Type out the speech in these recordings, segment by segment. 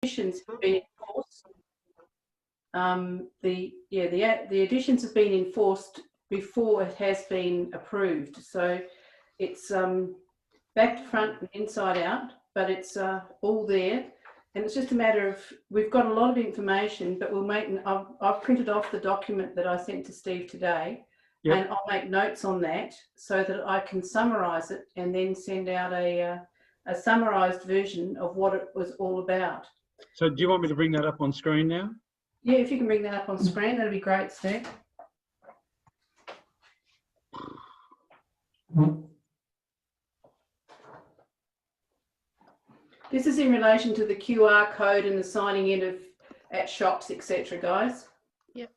additions have been enforced. The additions have been enforced before it has been approved. So it's back to front and inside out, but it's all there. And it's just a matter of, we've got a lot of information, but we'll make, I've printed off the document that I sent to Steve today. Yep. And I'll make notes on that so that I can summarise it and then send out a summarised version of what it was all about. So do you want me to bring that up on screen now? Yeah, if you can bring that up on screen, that'd be great, Steve. This is in relation to the QR code and the signing in at shops, etc., guys. Yep.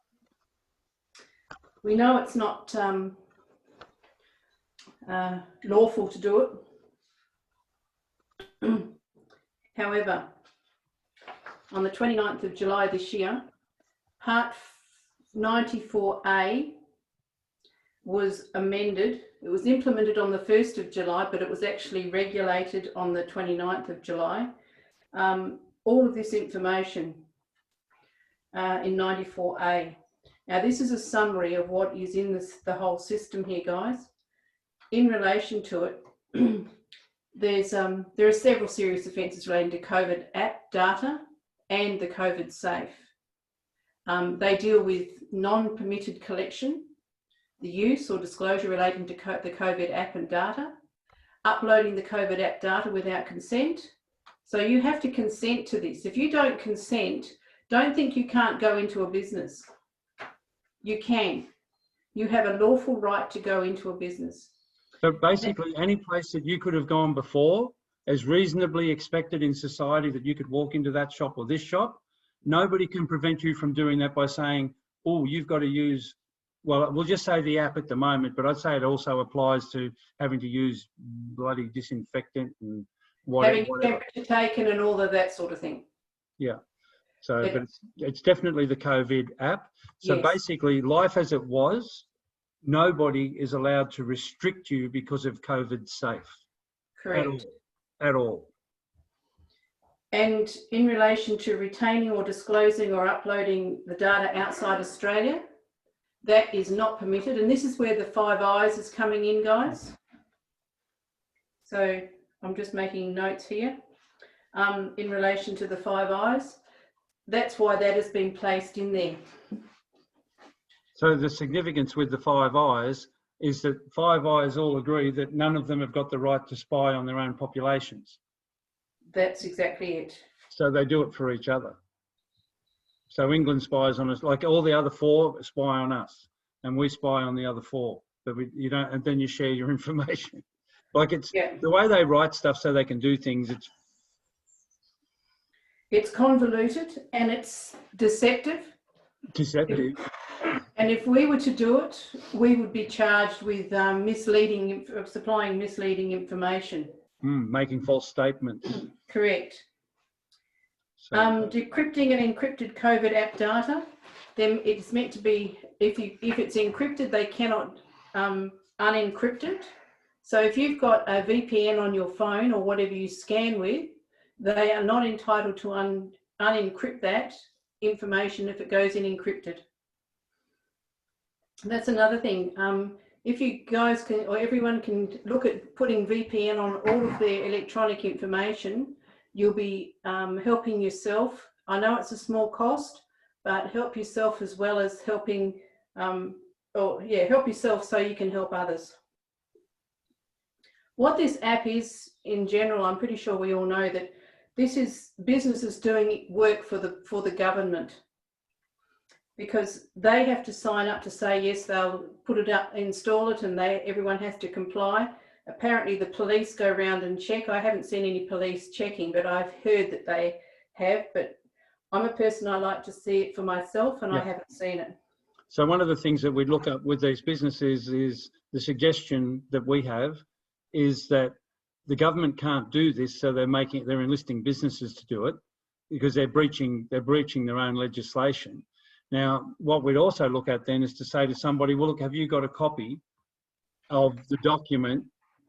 We know it's not lawful to do it. However, on the 29th of July this year, Part 94A was amended. It was implemented on the 1st of July, but it was actually regulated on the 29th of July. All of this information in 94A. Now, this is a summary of what is in the whole system here, guys. In relation to it, there are several serious offences relating to COVID app data and the COVID safe. They deal with non-permitted collection, the use or disclosure relating to the COVID app and data, uploading the COVID app data without consent. So you have to consent to this. If you don't consent, don't think you can't go into a business. You can. You have a lawful right to go into a business. So basically, any place that you could have gone before, as reasonably expected in society that you could walk into that shop or this shop, nobody can prevent you from doing that by saying, oh, you've got to use, well, we'll just say the app at the moment, but I'd say it also applies to having to use bloody disinfectant and whatever. Having temperature taken and all of that sort of thing. Yeah. So, but it's definitely the COVID app. So yes. Basically, life as it was, nobody is allowed to restrict you because of COVID safe. Correct. At all. And in relation to retaining or disclosing or uploading the data outside Australia, that is not permitted. And this is where the 5 Eyes is coming in, guys. So I'm just making notes here. In relation to the 5 Eyes, that's why that has been placed in there. So the significance with the 5 Eyes is that 5 Eyes all agree that none of them have got the right to spy on their own populations. That's exactly it. So they do it for each other. So England spies on us, like all the other 4 spy on us, and we spy on the other 4. But you don't, and then you share your information. Like it's the way they write stuff so they can do things. It's convoluted and it's deceptive. Deceptive. And if we were to do it, we would be charged with supplying misleading information. Making false statements. Correct. So, decrypting and encrypted COVID app data, then it's meant to be, if it's encrypted, they cannot unencrypt it. So if you've got a VPN on your phone or whatever you scan with, they are not entitled to unencrypt that information if it goes in encrypted. That's another thing. If you guys can, or everyone can look at putting VPN on all of their electronic information, you'll be helping yourself. I know it's a small cost, but help yourself as well as helping, help yourself so you can help others. What this app is in general, I'm pretty sure we all know that this is businesses doing work for the government, because they have to sign up to say yes, they'll put it up, install it, and everyone has to comply. Apparently the police go around and check. I haven't seen any police checking, but I've heard that they have. But I'm a person, I like to see it for myself, and I haven't seen it. So one of the things that we look at with these businesses is the suggestion that we have is that the government can't do this, so they're enlisting businesses to do it because they're breaching their own legislation. Now, what we'd also look at then is to say to somebody, well, look, have you got a copy of the document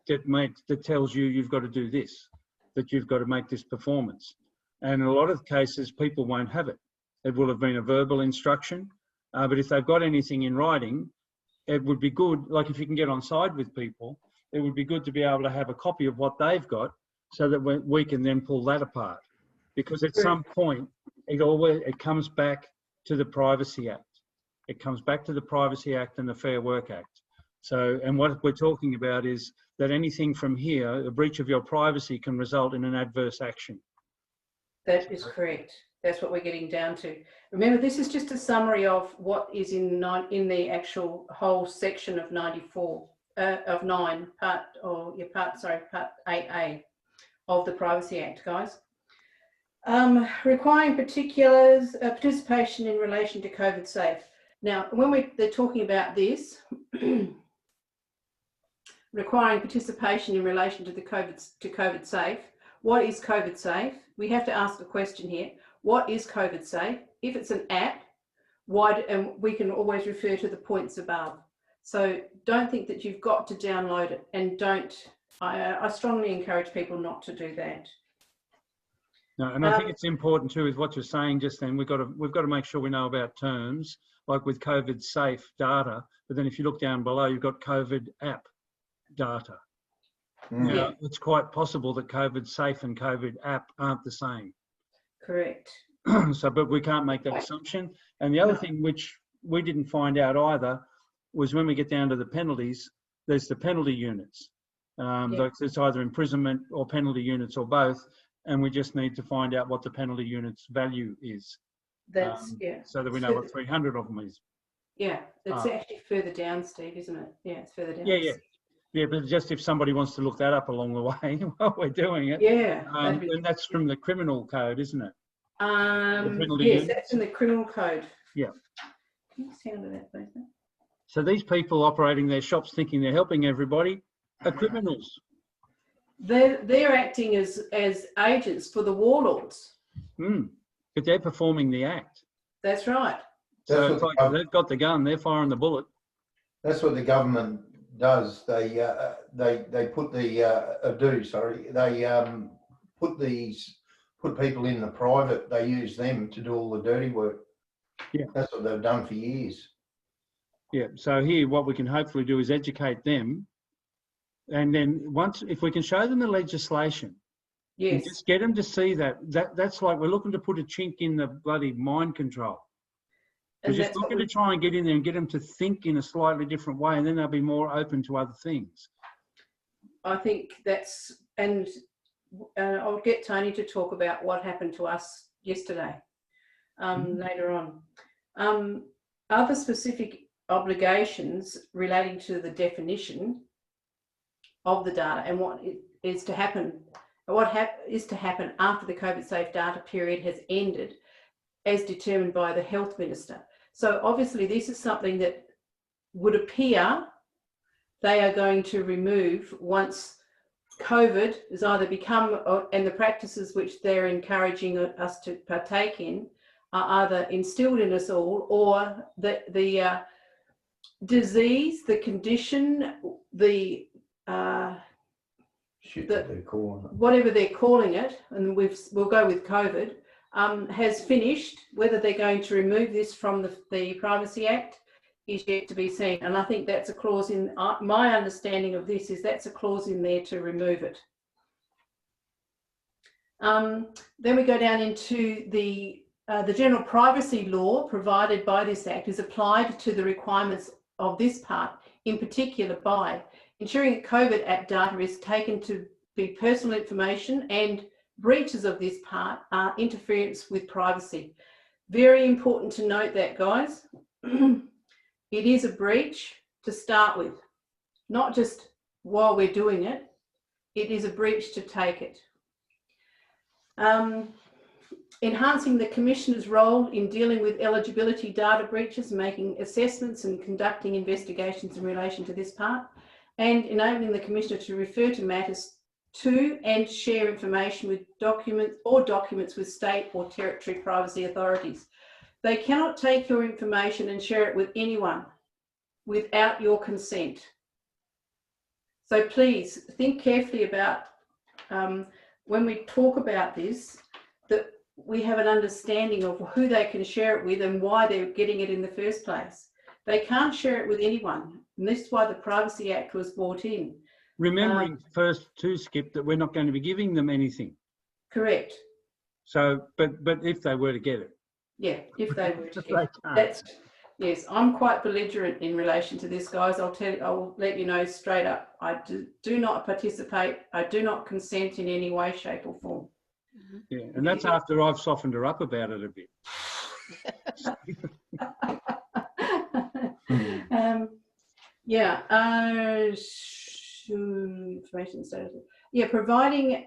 that tells you you've got to do this, that you've got to make this performance? And in a lot of cases, people won't have it. It will have been a verbal instruction, but if they've got anything in writing, it would be good, like if you can get on side with people, it would be good to be able to have a copy of what they've got so that we can then pull that apart. Because at some point, it comes back to the Privacy Act. It comes back to the Privacy Act and the Fair Work Act. So, and what we're talking about is that anything from here, a breach of your privacy can result in an adverse action. That is correct. That's what we're getting down to. Remember, this is just a summary of what is in the actual whole section of 94, of 9, part 8A of the Privacy Act, guys. Requiring particulars, participation in relation to COVID safe. Now, when they're talking about this, requiring participation in relation to the COVID safe, what is COVID safe? We have to ask a question here. What is COVID safe? If it's an app, and we can always refer to the points above. So don't think that you've got to download it, and I strongly encourage people not to do that. No, and I think it's important too, is what you're saying just then. We've got to make sure we know about terms, like with COVID safe data. But then if you look down below, you've got COVID app data. Mm. Now, it's quite possible that COVID safe and COVID app aren't the same. Correct. So, but we can't make that assumption. And the other thing which we didn't find out either was when we get down to the penalties, there's the penalty units. Like it's either imprisonment or penalty units or both. And we just need to find out what the penalty unit's value is. That's, so that we know what 300 of them is. Yeah, it's actually further down, Steve, isn't it? Yeah, it's further down. Yeah, but just if somebody wants to look that up along the way while we're doing it. Yeah. And that's from the criminal code, isn't it? Yes, that's in the criminal code. Yeah. Can you just handle that, please? So these people operating their shops thinking they're helping everybody are criminals. They're acting as agents for the warlords. But they're performing the act. That's right. So it's like they've got the gun, they're firing the bullet. That's what the government does. They put put people in the private. They use them to do all the dirty work. Yeah, that's what they've done for years. Yeah. So here, what we can hopefully do is educate them, and then if we can show them the legislation, yes, just get them to see that's like we're looking to put a chink in the bloody mind control. We're just looking to try and get in there and get them to think in a slightly different way, and then they'll be more open to other things. I think that's, and I'll get Tony to talk about what happened to us yesterday later on. Other specific obligations relating to the definition of the data and what is to happen after the COVID safe data period has ended, as determined by the Health Minister. So obviously this is something that would appear they are going to remove once COVID has either become, and the practices which they're encouraging us to partake in are either instilled in us all, or the disease, the condition, whatever they're calling it, and we'll go with COVID, has finished. Whether they're going to remove this from the Privacy Act is yet to be seen. And I think that's a clause in, my understanding of this is that's a clause in there to remove it. Then we go down into the general privacy law provided by this Act is applied to the requirements of this part, in particular by ensuring that COVID Act data is taken to be personal information, and breaches of this part are interference with privacy. Very important to note that, guys. It is a breach to start with, not just while we're doing it. It is a breach to take it. Enhancing the Commissioner's role in dealing with eligibility data breaches, making assessments and conducting investigations in relation to this part, and enabling the Commissioner to refer to matters to and share information with documents with state or territory privacy authorities. They cannot take your information and share it with anyone without your consent. So please think carefully about when we talk about this, that we have an understanding of who they can share it with and why they're getting it in the first place. They can't share it with anyone. And this is why the Privacy Act was brought in. Remembering first to Skip that we're not going to be giving them anything. Correct. So, but if they were to get it. Yeah, if they were to They get it. can't. That's, yes, I'm quite belligerent in relation to this, guys. I'll let you know straight up. I do not participate. I do not consent in any way, shape or form. Yeah, and that's after I've softened her up about it a bit. Information status. Yeah, providing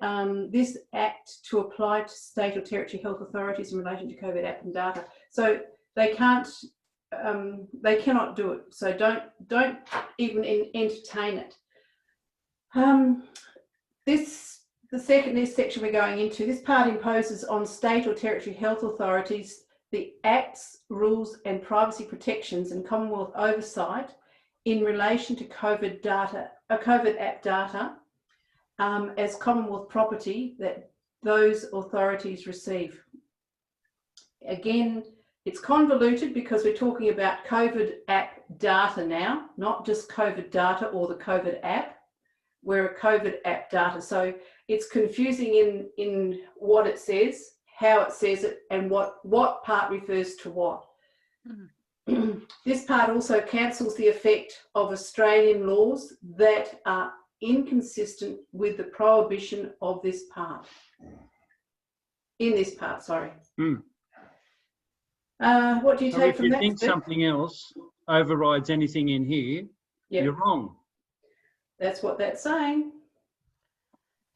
this act to apply to state or territory health authorities in relation to COVID app and data. So they can't, they cannot do it. So don't even entertain it. This section we're going into, this part imposes on state or territory health authorities the acts, rules and privacy protections and Commonwealth oversight in relation to COVID app data as Commonwealth property that those authorities receive. Again, it's convoluted because we're talking about COVID app data now, not just COVID data or the COVID app. We're a COVID app data. So it's confusing in what it says, how it says it, and what part refers to what. Mm-hmm. This part also cancels the effect of Australian laws that are inconsistent with the prohibition of this part. In this part, sorry. Mm. What do you take from that? If you think something else overrides anything in here, yep, you're wrong. That's what that's saying.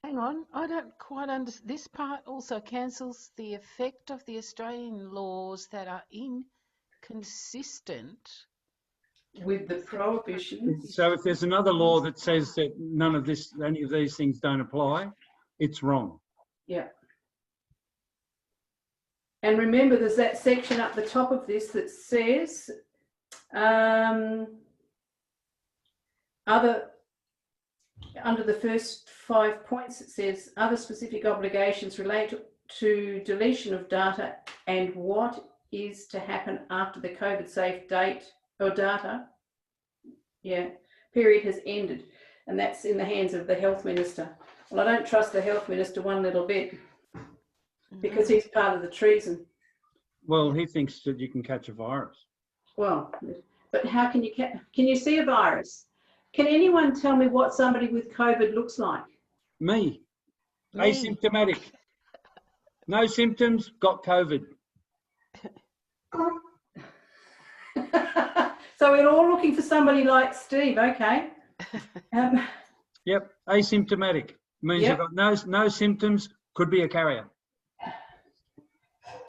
Hang on, I don't quite understand. This part also cancels the effect of the Australian laws that are inconsistent with the prohibitions. So if there's another law that says that any of these things don't apply, it's wrong. Yeah. And remember, there's that section up the top of this that says under the first 5 points, it says other specific obligations relate to deletion of data and what is to happen after the COVID safe date or data, period has ended. And that's in the hands of the Health Minister. Well, I don't trust the Health Minister one little bit because he's part of the treason. Well, he thinks that you can catch a virus. Well, but how can you see a virus? Can anyone tell me what somebody with COVID looks like? Me. Asymptomatic. No symptoms, got COVID. So we're all looking for somebody like Steve, okay. Yep, asymptomatic. Means you've got no symptoms, could be a carrier.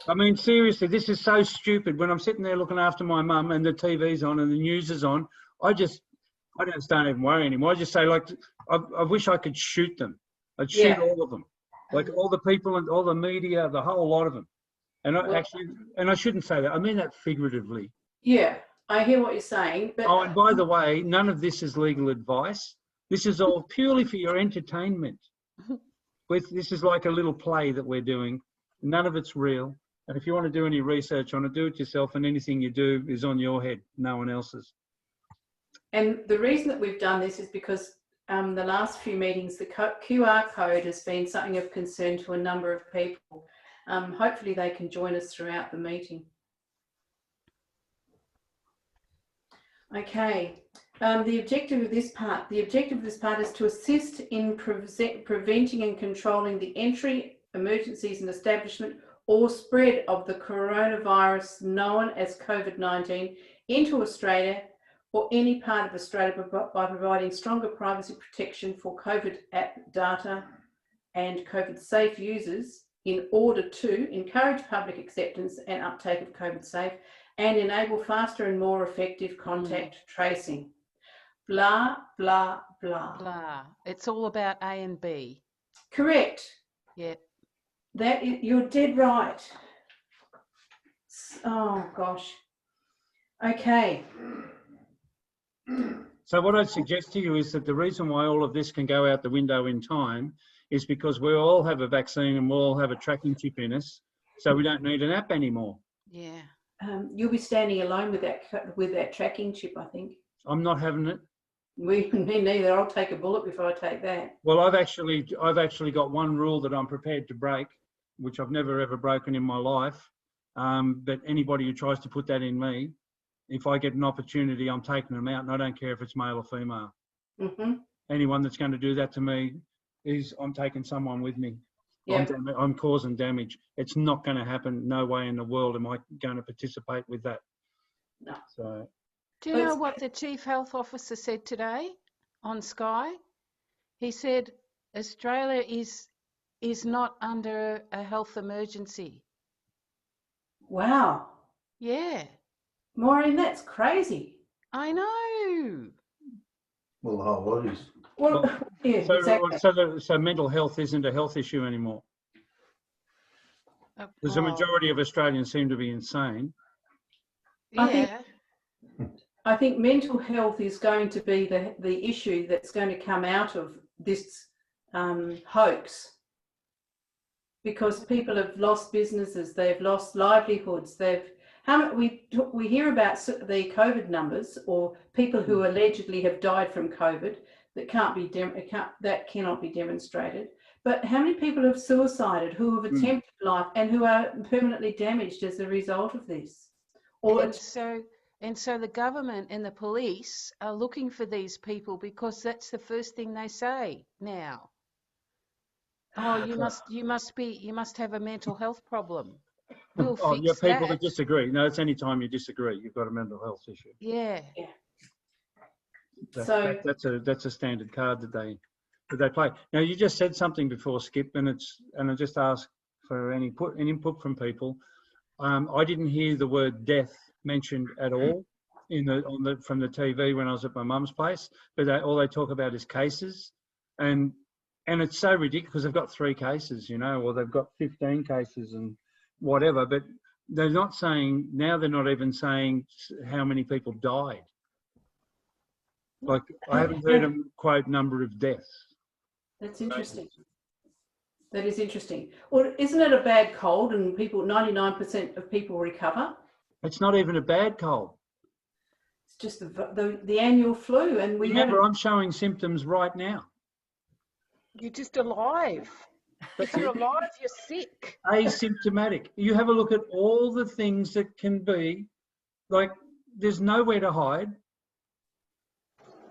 I mean, seriously, this is so stupid. When I'm sitting there looking after my mum and the TV's on and the news is on, I don't even worry anymore. I just say, like, I wish I could shoot them. I'd shoot all of them, like all the people and all the media, the whole lot of them. And I shouldn't say that. I mean that figuratively. Yeah, I hear what you're saying. But and by the way, none of this is legal advice. This is all purely for your entertainment. This is like a little play that we're doing. None of it's real. And if you want to do any research on it, do it yourself. And anything you do is on your head, no one else's. And the reason that we've done this is because the last few meetings, the QR code has been something of concern to a number of people. Hopefully they can join us throughout the meeting. Okay, the objective of this part is to assist in preventing and controlling the entry, emergencies and establishment or spread of the coronavirus known as COVID-19 into Australia or any part of Australia by providing stronger privacy protection for COVID app data and COVID safe users in order to encourage public acceptance and uptake of COVID safe and enable faster and more effective contact tracing. Blah, blah, blah. Blah. It's all about A and B. Correct. Yeah. You're dead right. Oh, gosh. Okay. So what I'd suggest to you is that the reason why all of this can go out the window in time is because we all have a vaccine and we all have a tracking chip in us, so we don't need an app anymore. Yeah. You'll be standing alone with that tracking chip, I think. I'm not having it. Me neither. I'll take a bullet before I take that. Well, I've actually got one rule that I'm prepared to break, which I've never ever broken in my life. But anybody who tries to put that in me, if I get an opportunity, I'm taking them out, and I don't care if it's male or female. Mm-hmm. Anyone that's going to do that to me, I'm taking someone with me. Yeah. I'm causing damage. It's not going to happen. No way in the world am I going to participate with that. No. So. Do you know what the Chief Health Officer said today on Sky? He said Australia is not under a health emergency. Wow. Yeah. Maureen, that's crazy. I know. Well, the whole lot is. Well, yeah, exactly. So mental health isn't a health issue anymore. Because the majority of Australians seem to be insane. Yeah. I think mental health is going to be the issue that's going to come out of this hoax, because people have lost businesses, they've lost livelihoods, we hear about the COVID numbers, or people who allegedly have died from COVID that cannot be demonstrated. But how many people have suicided, who have attempted life, and who are permanently damaged as a result of this? And so the government and the police are looking for these people, because that's the first thing they say now. Oh, you must have a mental health problem. We'll fix people that. that disagree. No, it's any time you disagree, you've got a mental health issue. Yeah. That's a standard card that they play. Now, you just said something before, Skip, and I just asked for any input from people. I didn't hear the word death mentioned at all from the TV when I was at my mum's place, but all they talk about is cases, and it's so ridiculous because they've got 3 cases, or they've got 15 cases and whatever, but they're not even saying how many people died. Like, I haven't heard them quote number of deaths. That's interesting. That is interesting. Well, isn't it a bad cold and 99% of people recover? It's not even a bad cold. It's just the annual flu, and remember, I'm showing symptoms right now. You're just alive. If you're alive, you're sick. Asymptomatic. You have a look at all the things that can be, like, there's nowhere to hide.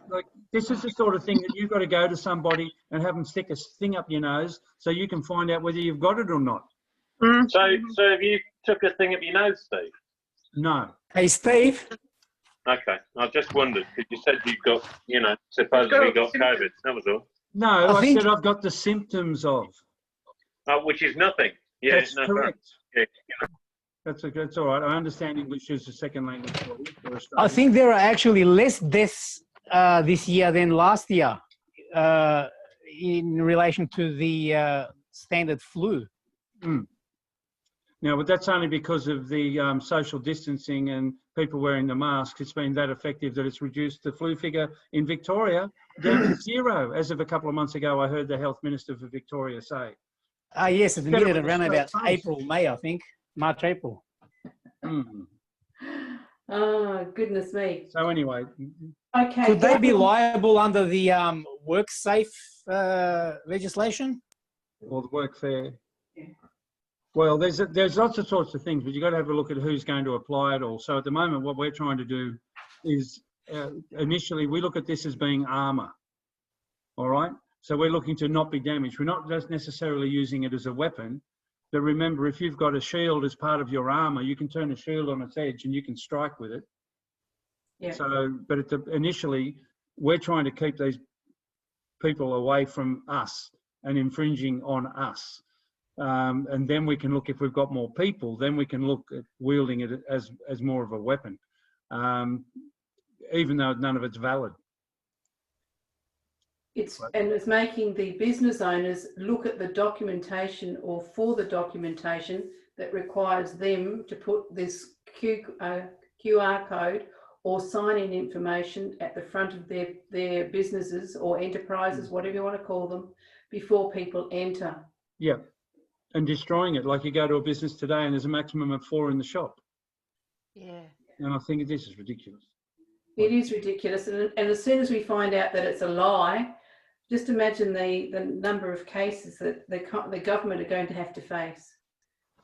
Like, this is the sort of thing that you've got to go to somebody and have them stick a thing up your nose so you can find out whether you've got it or not. So have you took a thing up your nose, Steve? No. Hey, Steve. Okay, I just wondered, because you said you've got, supposedly got COVID. That was all. No, I said I've got the symptoms of. Which is nothing. Yeah, that's correct. Yeah. That's all right. I understand English is a second language for Australia. I think there are actually less deaths this year than last year in relation to the standard flu. Now, but that's only because of the social distancing and people wearing the masks. It's been that effective that it's reduced the flu figure in Victoria down to 0. As of a couple of months ago, I heard the Health Minister for Victoria say. Yes, it admitted around about April, May, I think. March, April. Oh, goodness me. So anyway. Okay. Could they be liable under the WorkSafe legislation? Or the workfare? Yeah. Well, there's lots of sorts of things, but you've got to have a look at who's going to apply it all. So at the moment, what we're trying to do is initially we look at this as being armour, all right? So we're looking to not be damaged. We're not just necessarily using it as a weapon, but remember, if you've got a shield as part of your armour, you can turn a shield on its edge and you can strike with it. Yeah. So, but initially, we're trying to keep these people away from us and infringing on us. And then we can look, if we've got more people, then we can look at wielding it as more of a weapon, even though none of it's valid. It's making the business owners look at the documentation, or for the documentation that requires them to put this QR code or sign-in information at the front of their businesses or enterprises, whatever you want to call them, before people enter. Yeah, and destroying it. Like you go to a business today and there's a maximum of 4 in the shop. Yeah. And I think this is ridiculous. It is ridiculous. And as soon as we find out that it's a lie, just imagine the number of cases that the government are going to have to face.